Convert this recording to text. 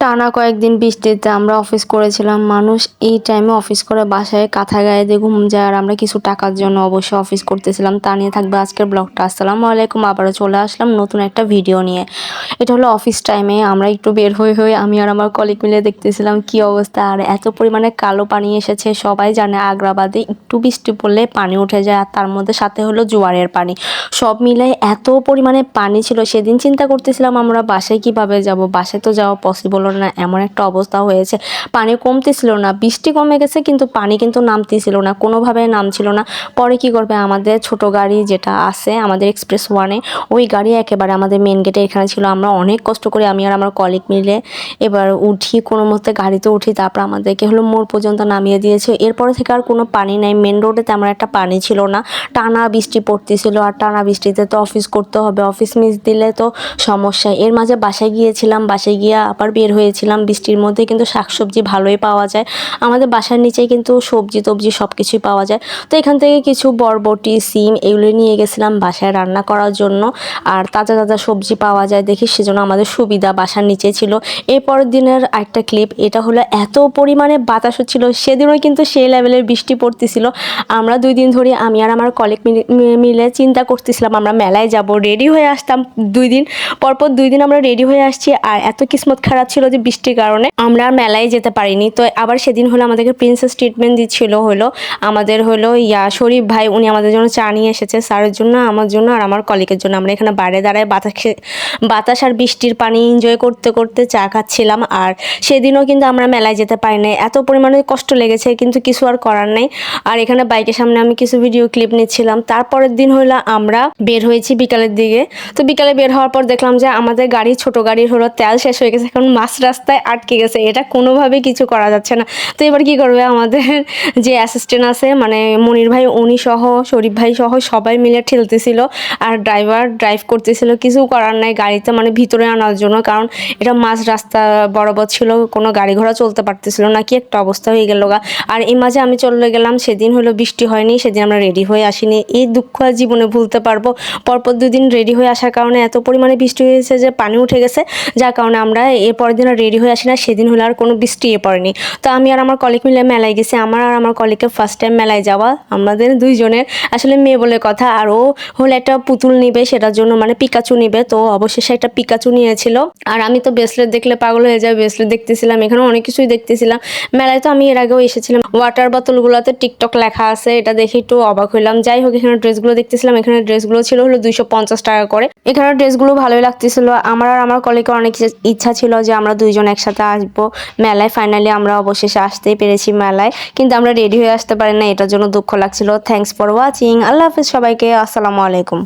টানা কয়েকদিন বৃষ্টিতে আমরা অফিস করেছিলাম। মানুষ এই টাইমে অফিস করে বাসায় কাঁথা গায়ে দিয়ে ঘুম যায়, আর আমরা কিছু টাকার জন্য অবশ্যই অফিস করতেছিলাম। তা নিয়ে থাকবে আজকের ব্লগটা। আসসালামু আলাইকুম, আবারও চলে আসলাম নতুন একটা ভিডিও নিয়ে। এটা হলো অফিস টাইমে আমরা একটু বের হয়ে আমি আর আমার কলিগ মিলে দেখতেছিলাম কি অবস্থা। আর এত পরিমাণে কালো পানি এসেছে, সবাই জানে আগ্রাবাদে একটু বৃষ্টি পড়লে পানি উঠে যায়, আর তার মধ্যে সাথে হলো জোয়ারের পানি। সব মিলে এত পরিমাণে পানি ছিল, সেদিন চিন্তা করতেছিলাম আমরা বাসায় কিভাবে যাব। বাসায় তো যাওয়া পসিবল না, এমন একটা অবস্থা হয়েছে। পানি কমতেছিল না, বৃষ্টি কমে গেছে কিন্তু পানি কিন্তু নামতেছিল না, কোনোভাবে নামছিল না। পরে কি করবে, আমাদের ছোট গাড়ি যেটা আছে আমাদের এক্সপ্রেস ওয়ানে, ওই গাড়ি একেবারে আমাদের মেন গেটে এখানে ছিল। আমরা অনেক কষ্ট করে আমি আর আমার কলিগ মিলে এবার উঠি, কোনো মতে গাড়িতে উঠি। তারপর আমাদেরকে হলো মোড় পর্যন্ত নামিয়ে দিয়েছে। এরপরে থেকে আর কোনো পানি নাই, মেন রোডে তেমন একটা পানি ছিল না। টানা বৃষ্টি পড়তেছিল, আর টানা বৃষ্টিতে তো অফিস করতে হবে, অফিস মিস দিলে তো সমস্যা। এর মাঝে বাসায় গিয়েছিলাম, বাসায় গিয়ে আবার বের হয়েছিলাম বৃষ্টির মধ্যে। কিন্তু শাকসবজি ভালোই পাওয়া যায়, আমাদের বাসার নিচেই কিন্তু সবজি টবজি সব কিছুই পাওয়া যায়। তো এখান থেকে কিছু বরবটি, সিম এগুলো নিয়ে গেছিলাম বাসায় রান্না করার জন্য। আর তাজা তাজা সবজি পাওয়া যায় দেখি, সেজন্য আমাদের সুবিধা, বাসার নিচে ছিল। এই পরের দিনের একটা ক্লিপ, এটা হলো এত পরিমাণে বাতাস হচ্ছিল, সেদিনও কিন্তু সেই লেভেলের বৃষ্টি পড়তেছিল। আমরা 2 দিন ধরে আমি আর আমার কলিগ মিলে চিন্তা করতেছিলাম আমরা মেলায় যাব, রেডি হয়ে আসতাম 2 দিন পরপর 2 দিন আমরা রেডি হয়ে আসছি। আর এত কিসমত খারাপ ছিল যে বৃষ্টির কারণে আমরা আর মেলায় যেতে পারিনি। তো আবার সেদিন হলো আমাদেরকে প্রিন্সেস ট্রিটমেন্ট দিচ্ছিল হলো আমাদের হলো শরীফ ভাই, উনি আমাদের জন্য চা নিয়ে এসেছে, স্যারের জন্য, আমার জন্য আর আমার কলিগের জন্য। আমরা এখানে বাইরে দাঁড়ায় বাতাস আর বৃষ্টির পানি এনজয় করতে করতে চা খাচ্ছিলাম। আর সেদিনও কিন্তু আমরা মেলায় যেতে পারি নাই, এত পরিমাণে কষ্ট লেগেছে, কিন্তু কিছু আর করার নেই। আর এখানে বাইকের সামনে আমি কিছু ভিডিও ক্লিপ নিচ্ছিলাম। তারপরের দিন হলো আমরা বের হয়েছি বিকালের দিকে। তো বিকালে বের হওয়ার পর দেখলাম যে আমাদের গাড়ি, ছোট গাড়ির হলো তেল শেষ হয়ে গেছে, এখন মাঝ রাস্তায় আটকে গেছে। এটা কোনোভাবে কিছু করা যাচ্ছে না। তো এবার কি করবে, আমাদের যে অ্যাসিস্ট্যান্ট আছে মানে মনির ভাই, উনি সহ শরীফ ভাই সহ সবাই মিলে ঠেলতেছিল, আর ড্রাইভার ড্রাইভ করতেছিল। কিছু করার নাই, গাড়িতে মানে ভিতরে আনার জন্য, কারণ এটা মাঝ রাস্তা বরাবর ছিল, কোনো গাড়ি ঘোড়া চলতে পারতেছিল না, কি একটা অবস্থা হয়ে গেল গা। আর এই মাঝে আমি চলে গেলাম, সেদিন হলো বৃষ্টি হয়নি, সেদিন আমরা রেডি হয়ে আসিনি। এই দুঃখ আর জীবনে ভুলতে পারবো। পরপর 2 দিন রেডি হয়ে আসার কারণে এত পরিমাণে বৃষ্টি হয়েছে যে পানি উঠে গেছে, যার কারণে আমরা এর পরের দিন আর রেডি হয়ে আসি না। সেদিন হলো আর কোনো বৃষ্টি পড়েনি। তো আমি আর আমার কলিগ মিলে মেলায় গেছি। আমার আর আমার কলিগকে ফার্স্ট টাইম মেলায় যাওয়া, আমাদের 2জনের। আসলে মেয়ে বলে কথা, আর ও হলো একটা পুতুল নিবে, সেটার জন্য মানে পিকাচু নিবে। তো অবশেষে একটা পিকাচু নিয়েছিল। আর আমি তো ব্রেসলেট দেখলে পাগল হয়ে যাই, ব্রেসলেট দেখতেছিলাম, এখানে অনেক কিছুই দেখতেছিলাম। মেলায় তো আমি এর আগেও এসেছিলাম। ওয়াটার বোতলগুলোতে টিকটক লেখা আছে, এটা দেখে একটু অবাক হইলাম। যাই হোক, এখানে ড্রেসগুলো দেখতেছিলাম, এখানে ড্রেসগুলো ছিল হলো 250 টাকা করে। এখানে ড্রেসগুলো ভালোই লাগতেছিল। আমার আর আমার কলিগের অনেক ইচ্ছা ছিল যে আমরা 2জন একসাথে আসবো মেলায়। ফাইনালি আমরা অবশেষে আসতেই পেরেছি মেলায়, কিন্তু আমরা রেডি হয়ে আসতে পারি না, এটার জন্য দুঃখ লাগছিল। থ্যাংকস ফর ওয়াচিং, আল্লাহ হাফিজ সবাইকে, আসসালামু আলাইকুম।